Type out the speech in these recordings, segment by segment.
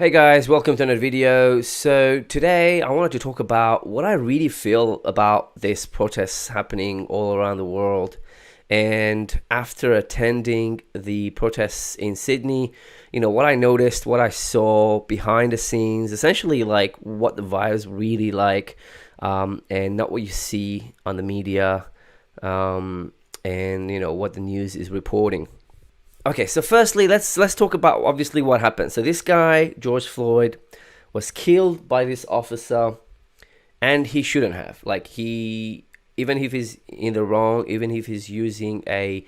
Hey guys, welcome to another video. So today I wanted to talk about what I really feel about this protests happening all around the world. And after attending the protests in Sydney, what I noticed, what I saw behind the scenes, essentially like what the vibes really like, and not what you see on the media, and what the news is reporting. Okay, so firstly, let's talk about obviously what happened. So this guy, George Floyd, was killed by this officer, and he shouldn't have. Even if he's in the wrong, even if he's using a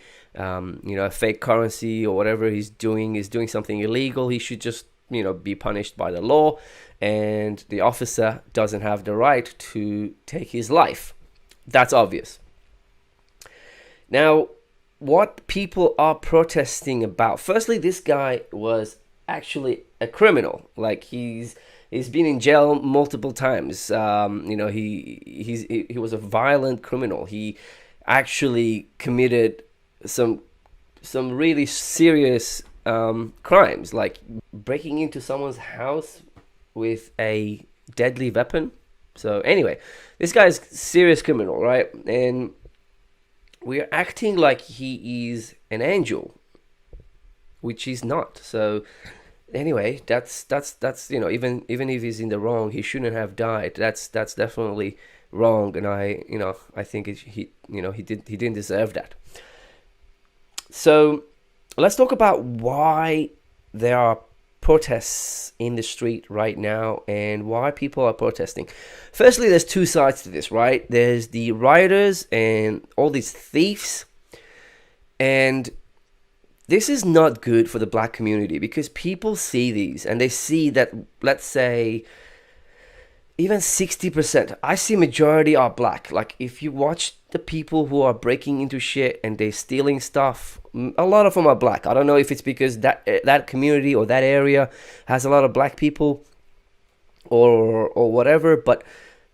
fake currency or whatever he's doing is doing something illegal, he should just be punished by the law, and the officer doesn't have the right to take his life. That's obvious. Now, what people are protesting about. Firstly, this guy was actually a criminal. Like he's been in jail multiple times. He was a violent criminal. He actually committed some really serious crimes, like breaking into someone's house with a deadly weapon. So anyway, this guy's a serious criminal, right? And we're acting like he is an angel, which he's not. So anyway, that's even if he's in the wrong, he shouldn't have died. That's definitely wrong, and I think he didn't deserve that. So let's talk about why there are protests in the street right now and why people are protesting. Firstly, there's two sides to this, right? There's the rioters and all these thieves, and this is not good for the black community because people see these and they see that, let's say, even 60%, I see majority are black. Like if you watch the people who are breaking into shit and they're stealing stuff, a lot of them are black. I don't know if it's because that community or that area has a lot of black people or whatever, but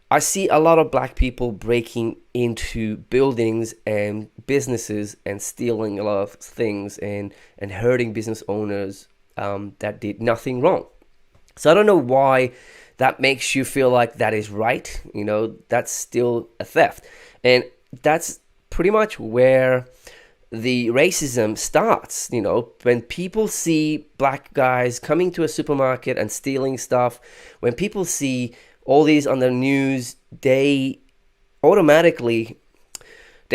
I see a lot of black people breaking into buildings and businesses and stealing a lot of things and hurting business owners that did nothing wrong. So I don't know why that makes you feel like that is right. That's still a theft. And that's pretty much where the racism starts. When people see black guys coming to a supermarket and stealing stuff, when people see all these on the news, they automatically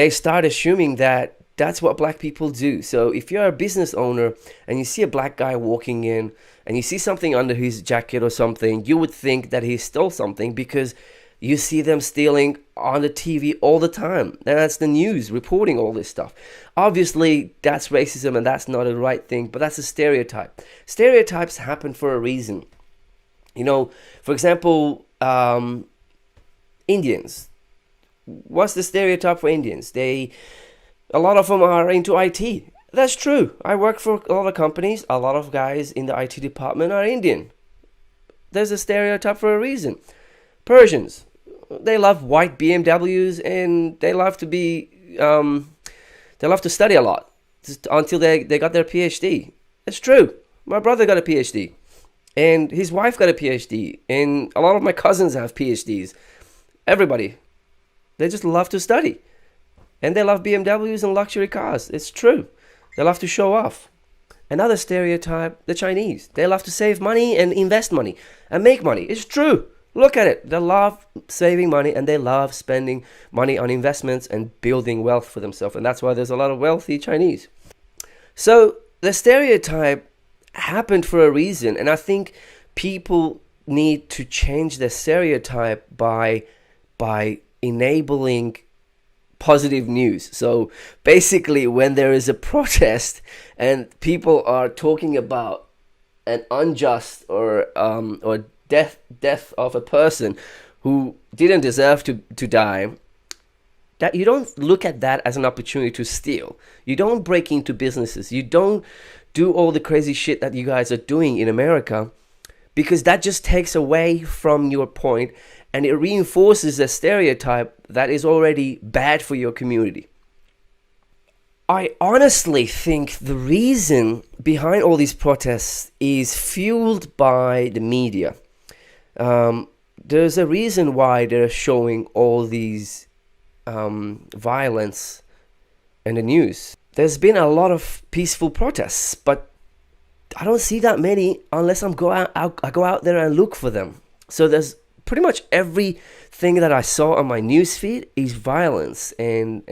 start assuming that that's what black people do. So if you're a business owner and you see a black guy walking in and you see something under his jacket or something, you would think that he stole something because you see them stealing on the TV all the time. And that's the news reporting all this stuff. Obviously, that's racism and that's not a right thing, but that's a stereotype. Stereotypes happen for a reason. For example, Indians. What's the stereotype for Indians? A lot of them are into IT. That's true. I work for a lot of companies. A lot of guys in the IT department are Indian. There's a stereotype for a reason. Persians, they love white BMWs and they love to study a lot until they got their PhD. It's true. My brother got a PhD and his wife got a PhD and a lot of my cousins have PhDs. Everybody, they just love to study. And they love BMWs and luxury cars. It's true. They love to show off. Another stereotype, the Chinese. They love to save money and invest money and make money. It's true. Look at it. They love saving money and they love spending money on investments and building wealth for themselves. And that's why there's a lot of wealthy Chinese. So the stereotype happened for a reason. And I think people need to change the stereotype by enabling positive news. So basically, when there is a protest and people are talking about an unjust or death of a person who didn't deserve to die, that you don't look at that as an opportunity to steal. You don't break into businesses. You don't do all the crazy shit that you guys are doing in America, because that just takes away from your point and it reinforces a stereotype that is already bad for your community. I honestly think the reason behind all these protests is fueled by the media. There's a reason why they're showing all these violence in the news. There's been a lot of peaceful protests, but I don't see that many unless I go out there and look for them. So there's pretty much everything that I saw on my news feed is violence and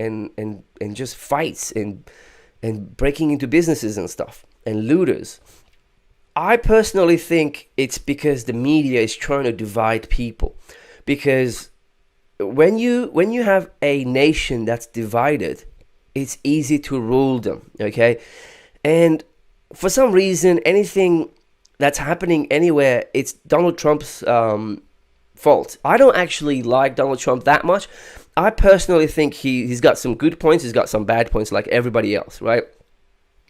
just fights and breaking into businesses and stuff and looters. I personally think it's because the media is trying to divide people. Because when you have a nation that's divided, it's easy to rule them, okay? And for some reason, anything that's happening anywhere, it's Donald Trump's fault. I don't actually like Donald Trump that much. I personally think he's got some good points, he's got some bad points like everybody else, right?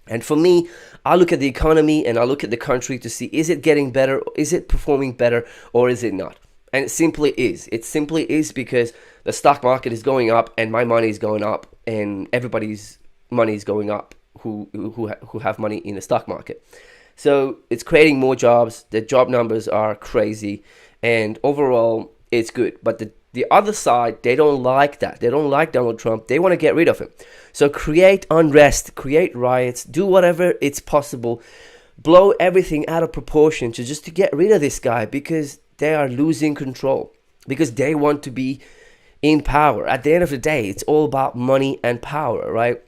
And for me, I look at the economy and I look at the country to see, is it getting better, is it performing better, or is it not? And it simply is. It simply is because the stock market is going up and my money is going up and everybody's money is going up who have money in the stock market. So it's creating more jobs. The job numbers are crazy and overall it's good. But the other side, they don't like that. They don't like Donald Trump. They want to get rid of him. So create unrest, create riots, do whatever it's possible, blow everything out of proportion to get rid of this guy because they are losing control, because they want to be in power. At the end of the day, it's all about money and power, right?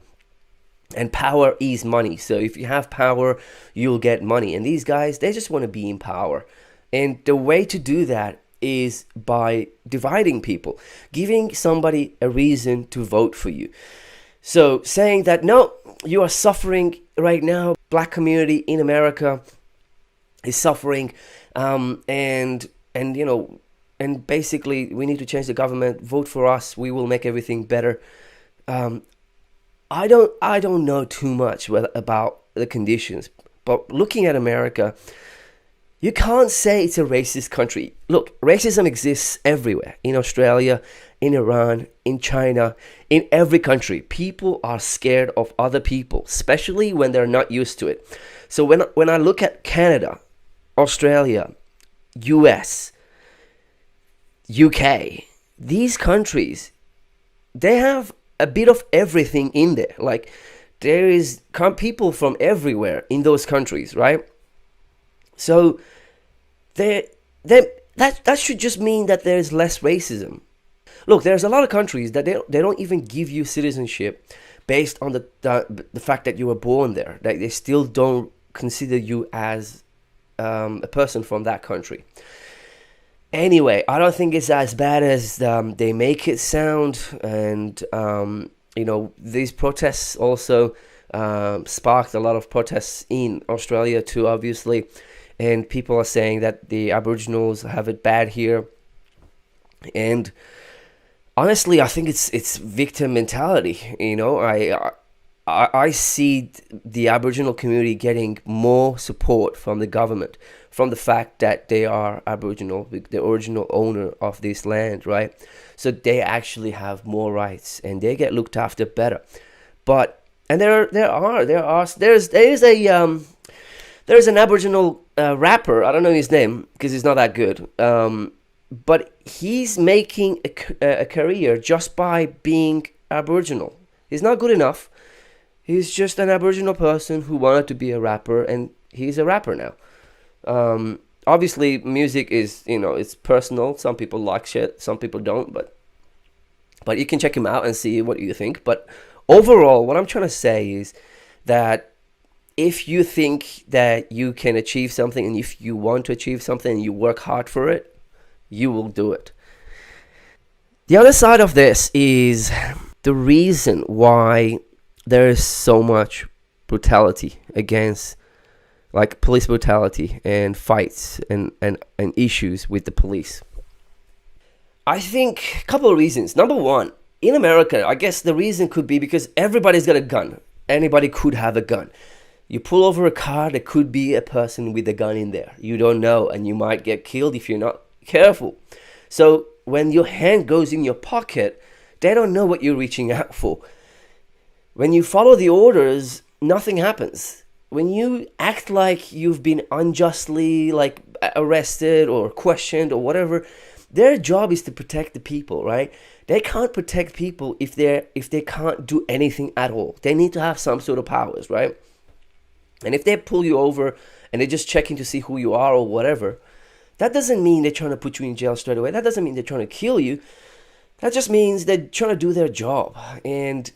And power is money. So if you have power, you'll get money. And these guys, they just want to be in power. And the way to do that is by dividing people, giving somebody a reason to vote for you. So saying that, no, you are suffering right now. Black community in America is suffering. And basically we need to change the government. Vote for us. We will make everything better. I don't know too much about the conditions, but looking at America, you can't say it's a racist country. Look, racism exists everywhere. In Australia, in Iran, in China, in every country. People are scared of other people, especially when they're not used to it. So when I look at Canada, Australia, US, UK, these countries, they have a bit of everything in there. Like there is people from everywhere in those countries, right? So that should just mean that there's less racism. Look, there's a lot of countries that they don't even give you citizenship based on the fact that you were born there. They still don't consider you as a person from that country. Anyway, I don't think it's as bad as they make it sound. And, these protests also sparked a lot of protests in Australia too, obviously. And people are saying that the Aboriginals have it bad here. And honestly, I think it's victim mentality. I see the Aboriginal community getting more support from the government, from the fact that they are Aboriginal, the original owner of this land, right? So they actually have more rights and they get looked after better. And there's an Aboriginal rapper. I don't know his name because he's not that good. But he's making a career just by being Aboriginal. He's not good enough. He's just an Aboriginal person who wanted to be a rapper, and he's a rapper now. Obviously, music is, it's personal. Some people like shit, some people don't, but you can check him out and see what you think. But overall, what I'm trying to say is that if you think that you can achieve something, and if you want to achieve something and you work hard for it, you will do it. The other side of this is the reason why there is so much brutality against, like, police brutality and fights and issues with the police. I think a couple of reasons. Number one, in America, I guess the reason could be because everybody's got a gun. Anybody could have a gun. You pull over a car, there could be a person with a gun in there. You don't know, and you might get killed if you're not careful. So when your hand goes in your pocket, they don't know what you're reaching out for. When you follow the orders, nothing happens. When you act like you've been unjustly like arrested or questioned or whatever, their job is to protect the people, right? They can't protect people if they can't do anything at all. They need to have some sort of powers, right? And if they pull you over and they're just checking to see who you are or whatever, that doesn't mean they're trying to put you in jail straight away. That doesn't mean they're trying to kill you. That just means they're trying to do their job. And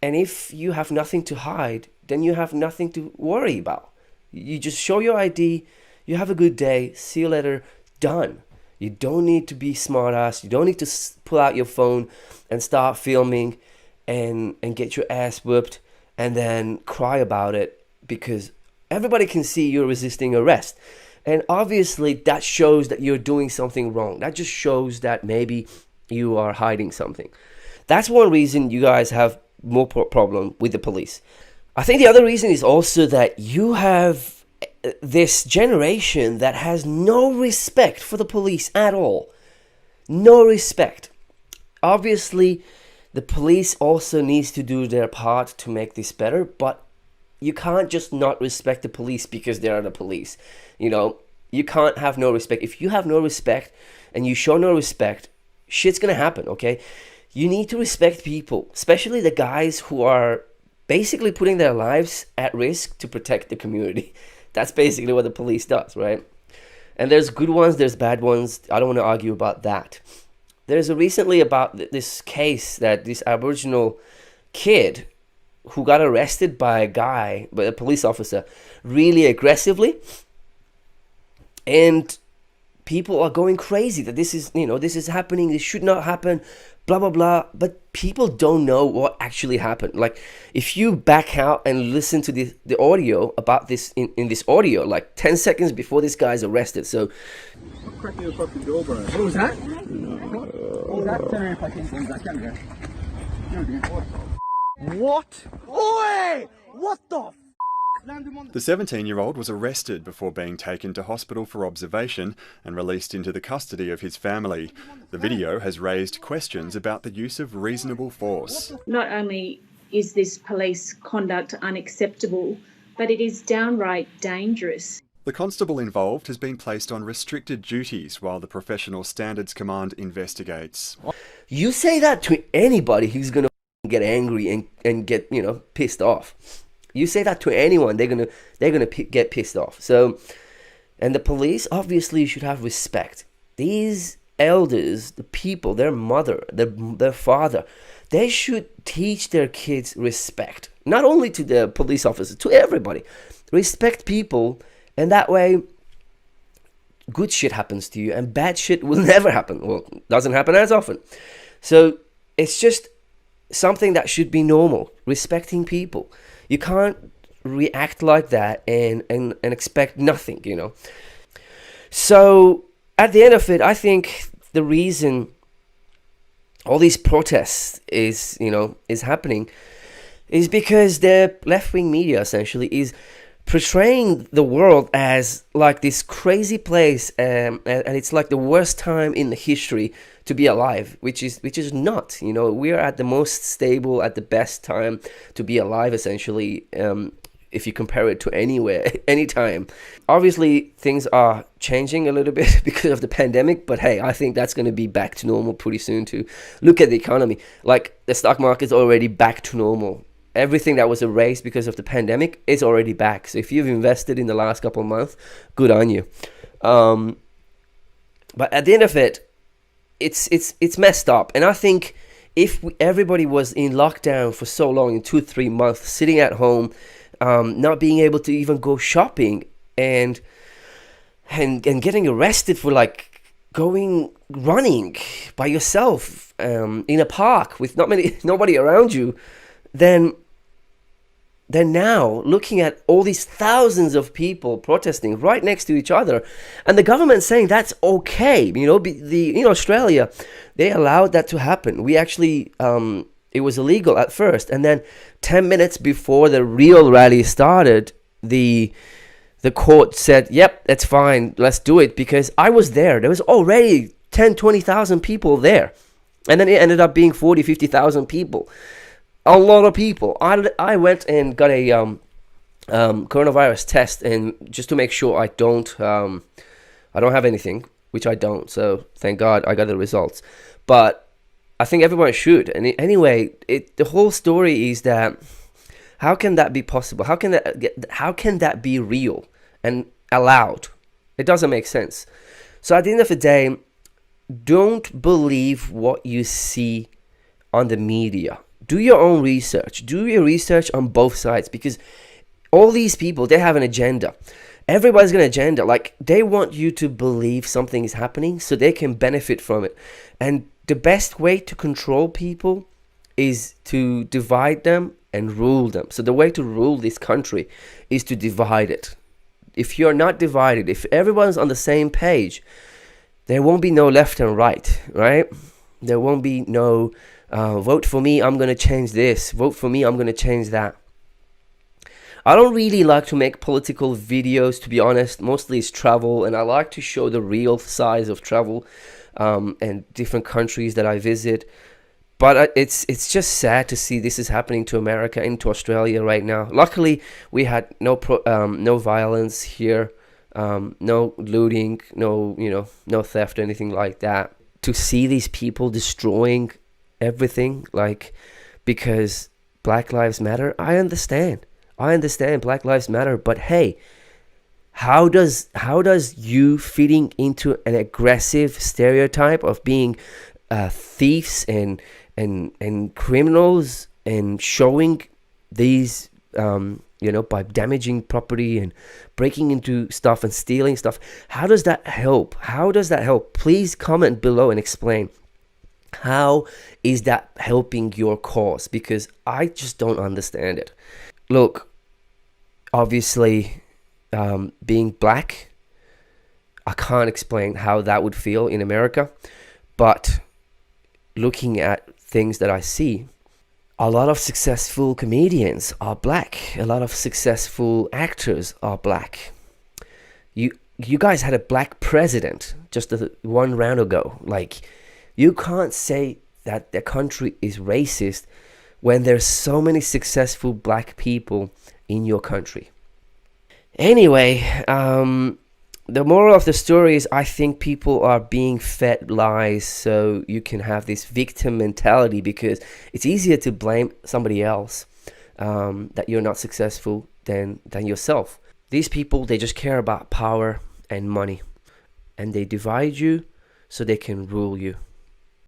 if you have nothing to hide, then you have nothing to worry about. You just show your ID, you have a good day, see you later, done. You don't need to be smart ass. You don't need to pull out your phone and start filming and get your ass whooped and then cry about it, because everybody can see you're resisting arrest. And obviously that shows that you're doing something wrong. That just shows that maybe you are hiding something. That's one reason you guys have more problem with the police. I think the other reason is also that you have this generation that has no respect for the police at all. No respect. Obviously, the police also needs to do their part to make this better, but you can't just not respect the police because they are the police. You know, you can't have no respect. If you have no respect and you show no respect, shit's gonna happen, okay? You need to respect people, especially the guys who are basically putting their lives at risk to protect the community. That's basically what the police does, right? And there's good ones, there's bad ones. I don't want to argue about that. There's recently about this case that this Aboriginal kid who got arrested by a police officer, really aggressively. And people are going crazy that this is happening, this should not happen, blah, blah, blah. But people don't know what actually happened. Like, if you back out and listen to the audio about this in this audio, like 10 seconds before this guy's arrested. So, crack me the fucking door, bro. What was that? What was that? What? Oi! What the f? The 17-year-old was arrested before being taken to hospital for observation and released into the custody of his family. The video has raised questions about the use of reasonable force. Not only is this police conduct unacceptable, but it is downright dangerous. The constable involved has been placed on restricted duties while the Professional Standards Command investigates. You say that to anybody who's going to get angry and get, pissed off. You say that to anyone, they're gonna get pissed off. So, and the police obviously should have respect. These elders, the people, their mother, their father, they should teach their kids respect. Not only to the police officers, to everybody. Respect people, and that way, good shit happens to you, and bad shit will never happen. Well, doesn't happen as often. So it's just something that should be normal. Respecting people. You can't react like that and expect nothing, So at the end of it, I think the reason all these protests is happening is because the left-wing media essentially is portraying the world as like this crazy place, and it's like the worst time in the history to be alive, which is not. We are at the most stable, at the best time to be alive, essentially, if you compare it to anywhere, anytime. Obviously, things are changing a little bit because of the pandemic, but hey, I think that's going to be back to normal pretty soon too. Look at the economy. Like, the stock market's already back to normal. Everything that was erased because of the pandemic is already back. So if you've invested in the last couple of months, good on you. But at the end of it, it's messed up. And I think if everybody was in lockdown for so long, in 2-3 months, sitting at home, not being able to even go shopping and getting arrested for like going running by yourself in a park with nobody around you, then now looking at all these thousands of people protesting right next to each other, and the government saying that's okay, Australia, they allowed that to happen. We actually, it was illegal at first, and then 10 minutes before the real rally started, the court said, yep, that's fine, let's do it, because I was there. There was already 10,000, 20,000 people there, and then it ended up being 40,000, 50,000 people. A lot of people. I went and got a coronavirus test, and just to make sure I don't have anything, which I don't. So thank God I got the results. But I think everyone should. And anyway, the whole story is that how can that be possible? How can that be real and allowed? It doesn't make sense. So at the end of the day, don't believe what you see on the media. Do your own research. Do your research on both sides, because all these people, they have an agenda. Everybody's got an agenda. Like, they want you to believe something is happening so they can benefit from it. And the best way to control people is to divide them and rule them. So the way to rule this country is to divide it. If you're not divided, if everyone's on the same page, there won't be no left and right, right? There won't be no vote for me, I'm going to change this. Vote for me, I'm going to change that. I don't really like to make political videos, to be honest. Mostly it's travel, and I like to show the real size of travel and different countries that I visit. But it's just sad to see this is happening to America and to Australia right now. Luckily, we had no violence here, no looting, no theft or anything like that. To see these people destroying everything, like, because Black Lives Matter, I understand Black Lives Matter, but hey, how does you fitting into an aggressive stereotype of being thieves and criminals and showing these by damaging property and breaking into stuff and stealing stuff, how does that help? Please comment below and explain. How is that helping your cause? Because I just don't understand it. Look, obviously, being black, I can't explain how that would feel in America. But looking at things that I see, a lot of successful comedians are black. A lot of successful actors are black. You guys had a black president just one round ago. Like, you can't say that the country is racist when there's so many successful black people in your country. Anyway, the moral of the story is, I think people are being fed lies so you can have this victim mentality, because it's easier to blame somebody else that you're not successful than yourself. These people, they just care about power and money, and they divide you so they can rule you.